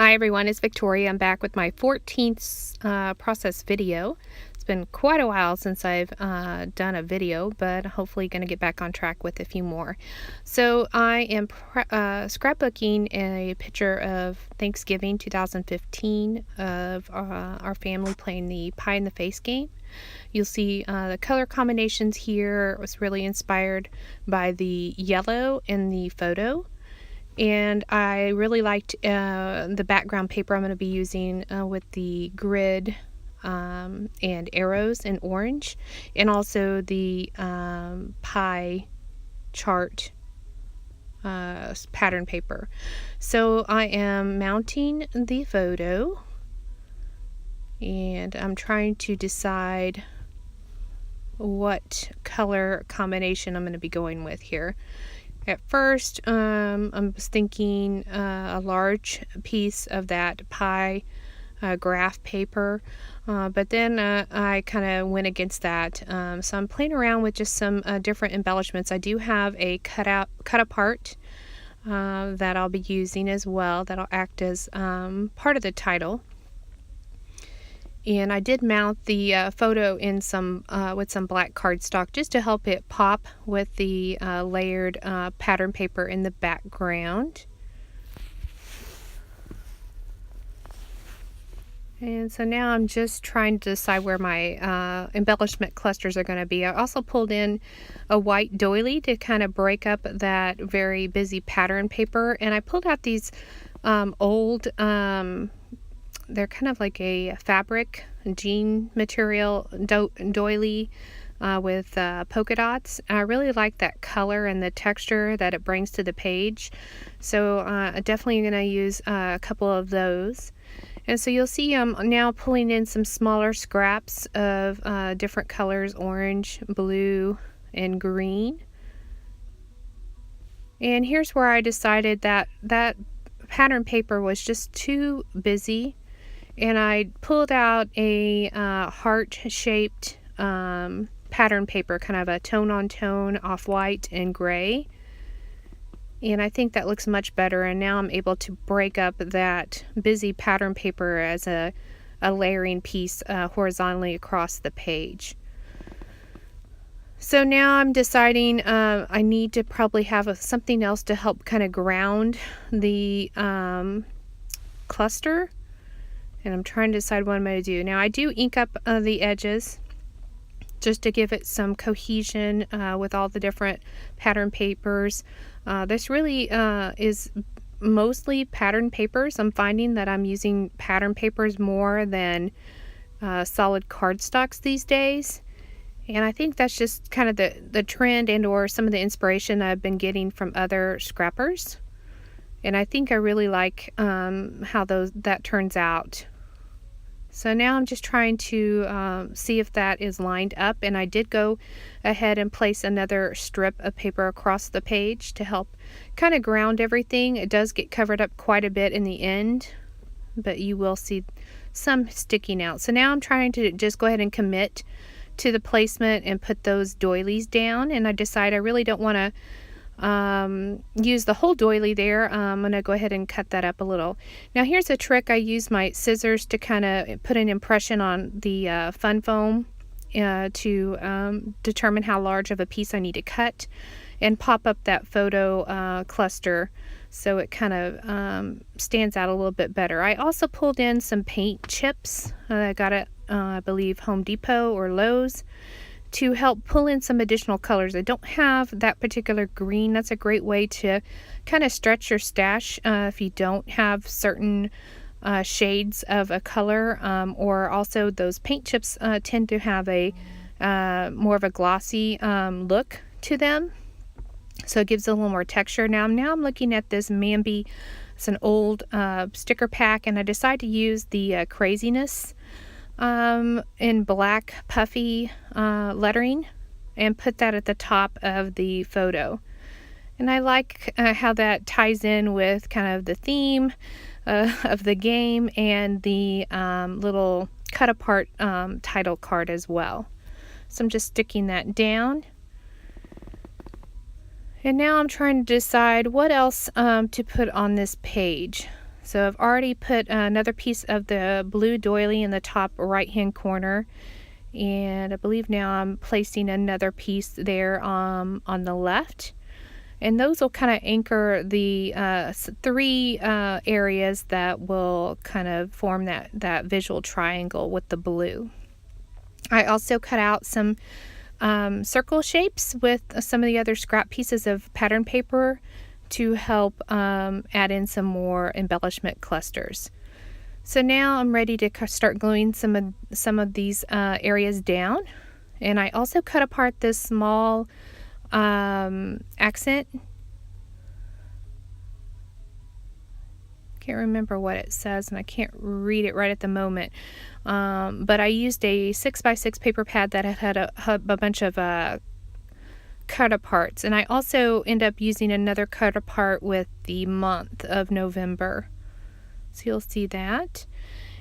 Hi everyone, it's Victoria. I'm back with my 14th process video. It's been quite a while since I've done a video, but hopefully going to get back on track with a few more. So I am scrapbooking a picture of Thanksgiving 2015 of our family playing the Pie in the Face game. You'll see the color combinations here was really inspired by the yellow in the photo. And I really liked the background paper I'm going to be using with the grid and arrows in orange, and also the pie chart pattern paper. So I am mounting the photo, and I'm trying to decide what color combination I'm going to be going with here. At first, I was thinking a large piece of that pie graph paper, but then I kind of went against that. So I'm playing around with just some different embellishments. I do have a cut apart that I'll be using as well. That'll act as part of the title. And I did mount the photo in some with some black cardstock just to help it pop with the layered pattern paper in the background. And so now I'm just trying to decide where my embellishment clusters are going to be. I also pulled in a white doily to kind of break up that very busy pattern paper. And I pulled out these old they're kind of like a fabric jean material doily with polka dots. I really like that color and the texture that it brings to the page. So definitely going to use a couple of those. And so you'll see I'm now pulling in some smaller scraps of different colors, orange, blue, and green. And here's where I decided that that pattern paper was just too busy. And I pulled out a heart-shaped pattern paper, kind of a tone-on-tone, off-white and gray. And I think that looks much better. And now I'm able to break up that busy pattern paper as a layering piece horizontally across the page. So now I'm deciding I need to probably have something else to help kind of ground the cluster. And I'm trying to decide what I'm going to do. Now I do ink up the edges just to give it some cohesion with all the different pattern papers. This really is mostly pattern papers. I'm finding that I'm using pattern papers more than solid cardstocks these days. And I think that's just kind of the trend and or some of the inspiration I've been getting from other scrappers. And I think I really like how that turns out. So now I'm just trying to see if that is lined up, and I did go ahead and place another strip of paper across the page to help kind of ground everything. It does get covered up quite a bit in the end, but you will see some sticking out. So now I'm trying to just go ahead and commit to the placement and put those doilies down, and I decide I really don't want to use the whole doily there. I'm going to go ahead and cut that up a little. Now here's a trick. I use my scissors to kind of put an impression on the fun foam to determine how large of a piece I need to cut and pop up that photo cluster so it kind of stands out a little bit better. I also pulled in some paint chips. I got it, I believe, Home Depot or Lowe's, to help pull in some additional colors. I don't have that particular green. That's a great way to kind of stretch your stash if you don't have certain shades of a color, or also those paint chips tend to have a more of a glossy look to them, so it gives it a little more texture. Now I'm looking at this Mambi. It's an old sticker pack, and I decided to use the Craziness in black puffy lettering and put that at the top of the photo. And I like how that ties in with kind of the theme of the game and the little cut apart title card as well. So I'm just sticking that down. And now I'm trying to decide what else to put on this page. So I've already put another piece of the blue doily in the top right hand corner, and I believe now I'm placing another piece there on the left, and those will kind of anchor the three areas that will kind of form that visual triangle with the blue. I also cut out some circle shapes with some of the other scrap pieces of pattern paper to help add in some more embellishment clusters. So now I'm ready to start gluing some of these areas down. And I also cut apart this small accent. Can't remember what it says, and I can't read it right at the moment. But I used a 6x6 paper pad that had a bunch of cut aparts, and I also end up using another cut apart with the month of November. So you'll see that.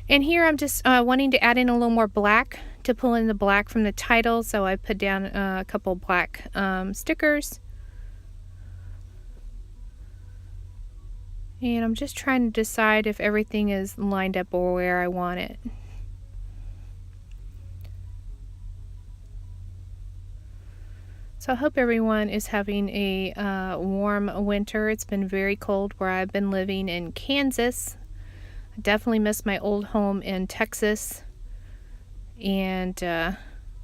And here I'm just wanting to add in a little more black to pull in the black from the title, so I put down a couple black stickers. And I'm just trying to decide if everything is lined up or where I want it. So I hope everyone is having a warm winter. It's been very cold where I've been living in Kansas. I definitely miss my old home in Texas. And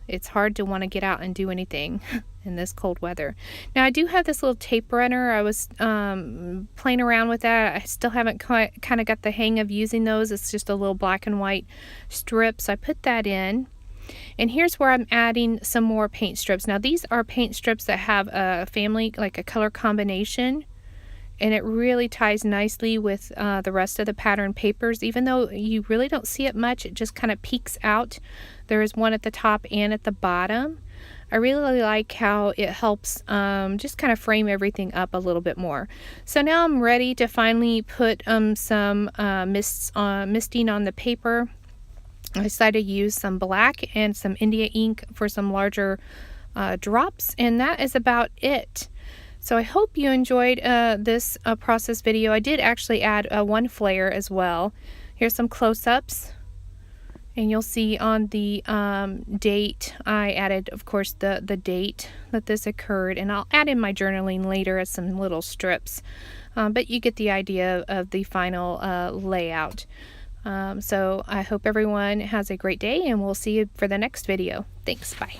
it's hard to want to get out and do anything in this cold weather. Now I do have this little tape runner. I was playing around with that. I still haven't kind of got the hang of using those. It's just a little black and white strip. So I put that in. And here's where I'm adding some more paint strips. Now these are paint strips that have a family, like a color combination, and it really ties nicely with the rest of the pattern papers. Even though you really don't see it much, it just kind of peeks out. There is one at the top and at the bottom. I really like how it helps just kind of frame everything up a little bit more. So now I'm ready to finally put some misting on the paper. I decided to use some black and some India ink for some larger drops, and that is about it. So I hope you enjoyed this process video. I did actually add one flare as well. Here's some close-ups, and you'll see on the date, I added, of course, the date that this occurred, and I'll add in my journaling later as some little strips, but you get the idea of the final layout. So I hope everyone has a great day, and we'll see you for the next video. Thanks. Bye.